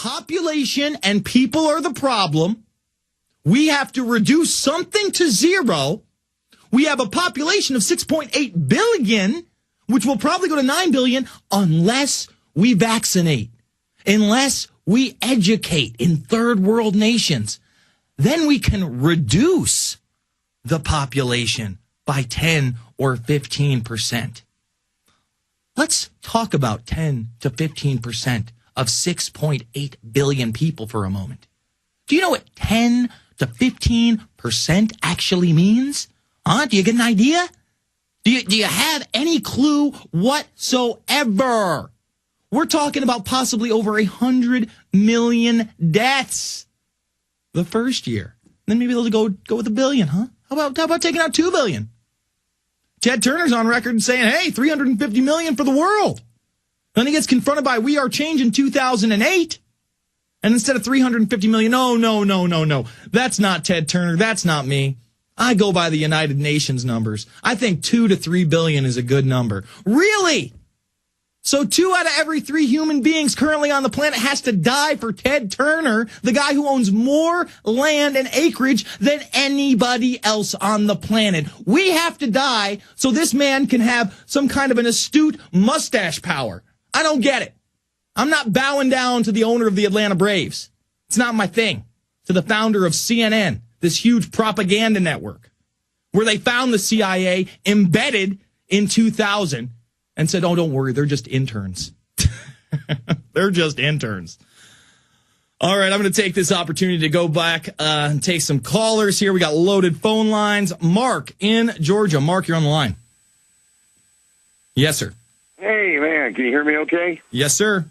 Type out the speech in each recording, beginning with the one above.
population and people are the problem. We have to reduce something to zero. We have a population of 6.8 billion, which will probably go to 9 billion unless we vaccinate, unless we educate in third world nations. Then we can reduce the population by 10 or 15%. Let's talk about 10 to 15% of 6.8 billion people for a moment. Do you know what 10 to 15% actually means? Huh? Do you get an idea? Do you have any clue whatsoever? We're talking about possibly over 100 million deaths the first year. Then maybe they'll go with $1 billion, huh? How about taking out $2 billion? Ted Turner's on record and saying, hey, 350 million for the world. Then he gets confronted by We Are Change in 2008. And instead of 350 million, no. That's not Ted Turner. That's not me. I go by the United Nations numbers. I think 2 to 3 billion is a good number. Really? So 2 out of every 3 human beings currently on the planet has to die for Ted Turner, the guy who owns more land and acreage than anybody else on the planet. We have to die so this man can have some kind of an astute mustache power. I don't get it. I'm not bowing down to the owner of the Atlanta Braves. It's not my thing. To the founder of CNN, this huge propaganda network, where they found the CIA embedded in 2000 and said, oh, don't worry, they're just interns. They're just interns. All right, I'm going to take this opportunity to go back and take some callers here. We got loaded phone lines. Mark in Georgia. Mark, you're on the line. Yes, sir. Hey, man, can you hear me okay? Yes, sir.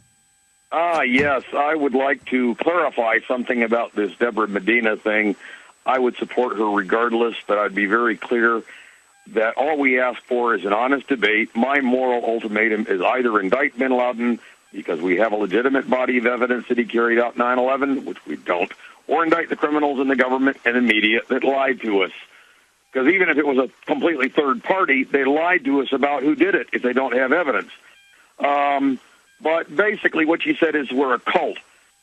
Yes, I would like to clarify something about this Deborah Medina thing. I would support her regardless, but I'd be very clear that all we ask for is an honest debate. My moral ultimatum is either indict bin Laden, because we have a legitimate body of evidence that he carried out 9/11, which we don't, or indict the criminals in the government and the media that lied to us. Because even if it was a completely third party, they lied to us about who did it if they don't have evidence. But basically what you said is we're a cult.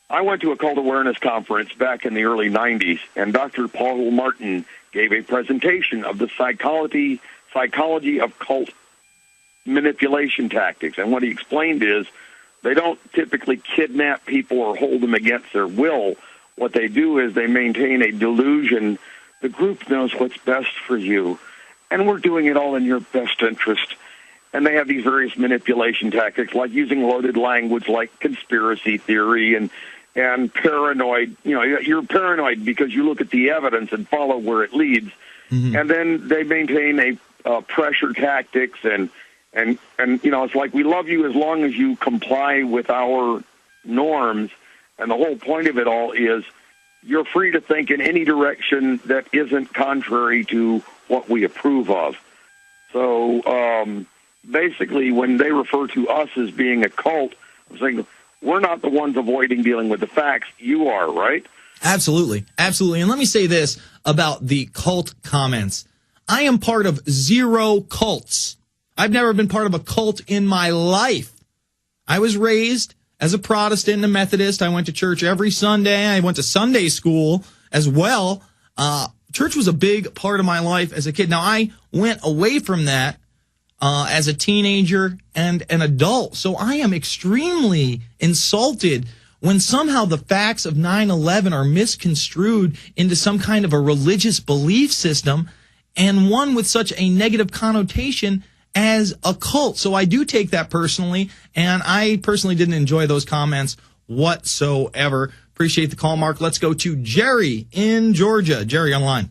I went to a cult awareness conference back in the early 90s, and Dr. Paul Martin gave a presentation of the psychology of cult manipulation tactics. And what he explained is they don't typically kidnap people or hold them against their will. What they do is they maintain a delusion. The group knows what's best for you, and we're doing it all in your best interest. And they have these various manipulation tactics, like using loaded language like conspiracy theory and paranoid. You know, you're paranoid because you look at the evidence and follow where it leads. Mm-hmm. And then they maintain a pressure tactics and you know, it's like we love you as long as you comply with our norms. And the whole point of it all is you're free to think in any direction that isn't contrary to what we approve of. So basically, when they refer to us as being a cult, I'm saying we're not the ones avoiding dealing with the facts. You are, right? Absolutely. Absolutely. And let me say this about the cult comments. I am part of 0 cults. I've never been part of a cult in my life. I was raised as a Protestant and a Methodist. I went to church every Sunday. I went to Sunday school as well. Church was a big part of my life as a kid. Now, I went away from that as a teenager and an adult. So I am extremely insulted when somehow the facts of 9/11 are misconstrued into some kind of a religious belief system, and one with such a negative connotation as a cult. So I do take that personally, and I personally didn't enjoy those comments whatsoever. Appreciate the call, Mark. Let's go to Jerry in Georgia. Jerry, online.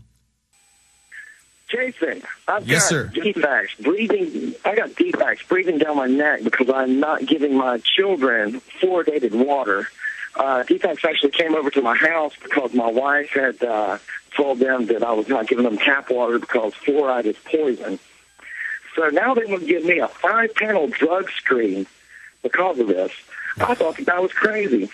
Jason, I've Yes, got sir. defects breathing. I got defects breathing down my neck because I'm not giving my children fluoridated water. Defects actually came over to my house because my wife had told them that I was not giving them tap water because fluoride is poison. So now they want to give me a 5-panel drug screen because of this. I thought that was crazy.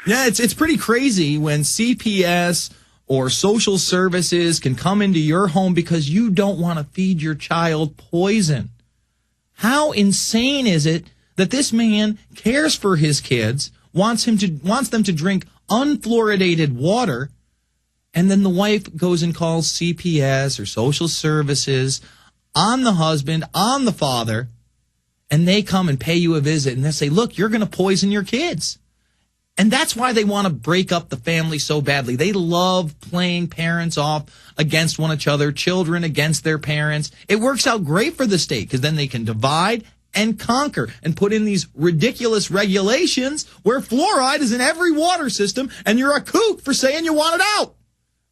Yeah, it's pretty crazy when CPS or social services can come into your home because you don't want to feed your child poison. How insane is it that this man cares for his kids, wants them to drink unfluoridated water, and then the wife goes and calls CPS or social services on the husband, on the father, and they come and pay you a visit, and they say, look, you're going to poison your kids. And that's why they want to break up the family so badly. They love playing parents off against one another, children against their parents. It works out great for the state because then they can divide and conquer and put in these ridiculous regulations where fluoride is in every water system, and you're a kook for saying you want it out.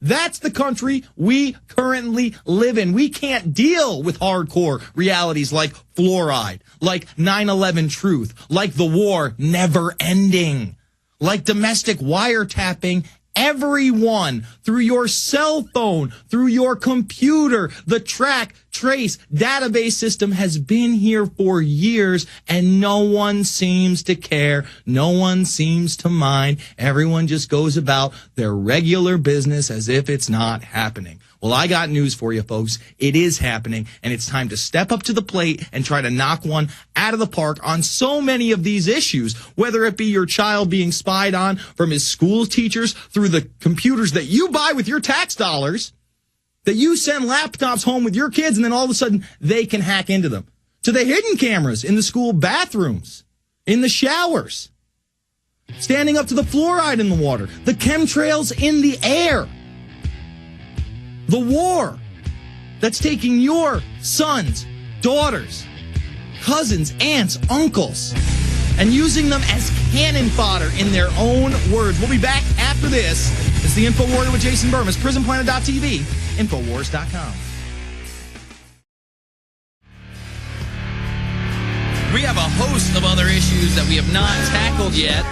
That's the country we currently live in. We can't deal with hardcore realities like fluoride, like 9/11 truth, like the war never ending, like domestic wiretapping everyone through your cell phone, through your computer. The track, trace, database system has been here for years, and no one seems to care. No one seems to mind. Everyone just goes about their regular business as if it's not happening. Well, I got news for you, folks. It is happening, and it's time to step up to the plate and try to knock one out of the park on so many of these issues, whether it be your child being spied on from his school teachers through the computers that you buy with your tax dollars, that you send laptops home with your kids, and then all of a sudden they can hack into them, to the hidden cameras in the school bathrooms, in the showers, standing up to the fluoride in the water, the chemtrails in the air. The war that's taking your sons, daughters, cousins, aunts, uncles, and using them as cannon fodder in their own words. We'll be back after this. It's the InfoWarrior with Jason Bermas, PrisonPlanet.tv, Infowars.com. We have a host of other issues that we have not tackled yet.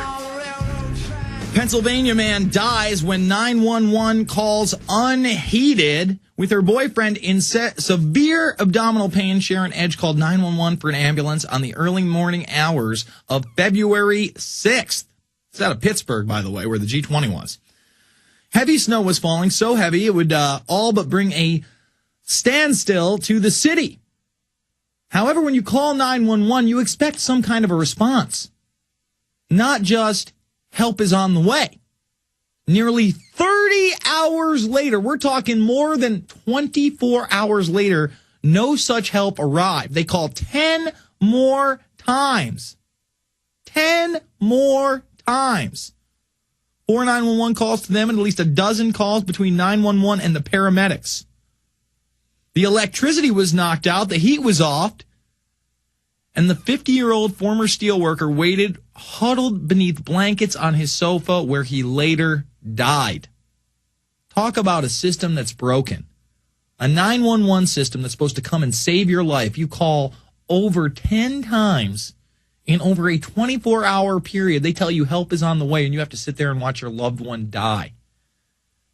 Pennsylvania man dies when 911 calls unheeded. With her boyfriend in severe abdominal pain, Sharon Edge called 911 for an ambulance on the early morning hours of February 6th. It's out of Pittsburgh, by the way, where the G20 was. Heavy snow was falling, so heavy it would all but bring a standstill to the city. However, when you call 911, you expect some kind of a response, not just help is on the way. Nearly 30 hours later, we're talking more than 24 hours later, no such help arrived. They called 10 more times. 10 more times. 4 911 calls to them and at least a dozen calls between 911 and the paramedics. The electricity was knocked out, the heat was off, and the 50-year-old former steelworker waited huddled beneath blankets on his sofa where he later died. Talk about a system that's broken. A 911 system that's supposed to come and save your life. You call over 10 times in over a 24-hour period. They tell you help is on the way, and you have to sit there and watch your loved one die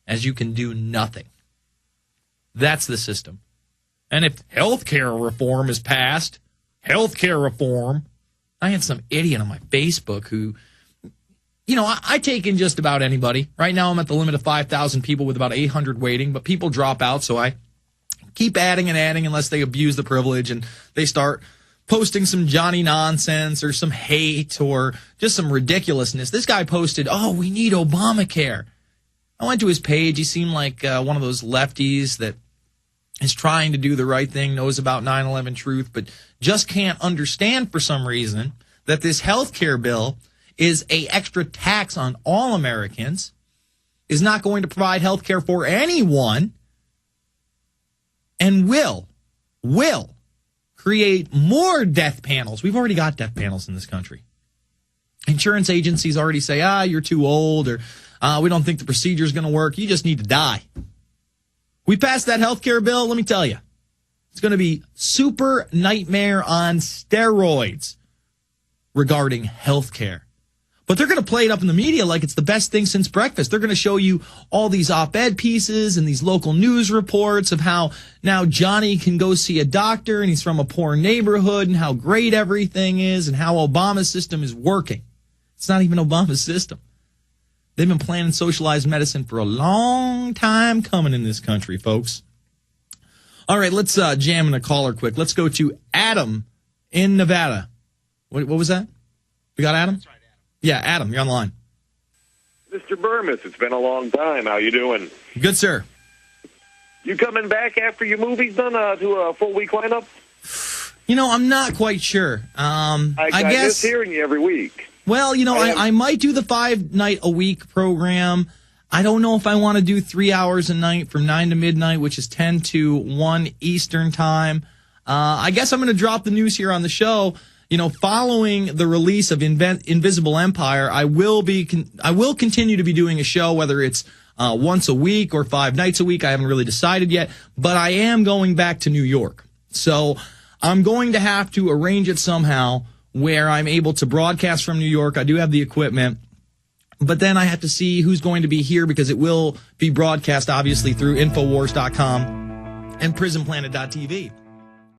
as you can do nothing. That's the system. And if healthcare reform is passed, healthcare reform, I had some idiot on my Facebook who, I take in just about anybody. Right now I'm at the limit of 5,000 people with about 800 waiting, but people drop out, so I keep adding and adding unless they abuse the privilege and they start posting some Johnny nonsense or some hate or just some ridiculousness. This guy posted, we need Obamacare. I went to his page. He seemed like one of those lefties that is trying to do the right thing, knows about 9/11 truth, but just can't understand for some reason that this health care bill is a extra tax on all Americans, is not going to provide health care for anyone, and will create more death panels. We've already got death panels in this country. Insurance agencies already say, you're too old, or we don't think the procedure is going to work. You just need to die. We passed that health care bill, let me tell you. It's going to be super nightmare on steroids regarding health care. But they're going to play it up in the media like it's the best thing since breakfast. They're going to show you all these op-ed pieces and these local news reports of how now Johnny can go see a doctor and he's from a poor neighborhood and how great everything is and how Obama's system is working. It's not even Obama's system. They've been planning socialized medicine for a long time coming in this country, folks. All right, let's jam in a caller quick. Let's go to Adam in Nevada. What was that? We got Adam? That's right, Adam. Yeah, Adam, you're on the line. Mr. Bermas, it's been a long time. How you doing? Good, sir. You coming back after your movie's done to a full week lineup? I'm not quite sure. I guess just hearing you every week. Well, I might do the 5-night-a-week program. I don't know if I want to do 3 hours a night from 9 to midnight, which is 10 to 1 Eastern time. I guess I'm going to drop the news here on the show. Following the release of Invisible Empire, I will continue to be doing a show, whether it's once a week or 5 nights a week. I haven't really decided yet, but I am going back to New York. So I'm going to have to arrange it somehow where I'm able to broadcast from New York. I do have the equipment, but then I have to see who's going to be here because it will be broadcast, obviously, through Infowars.com and PrisonPlanet.tv.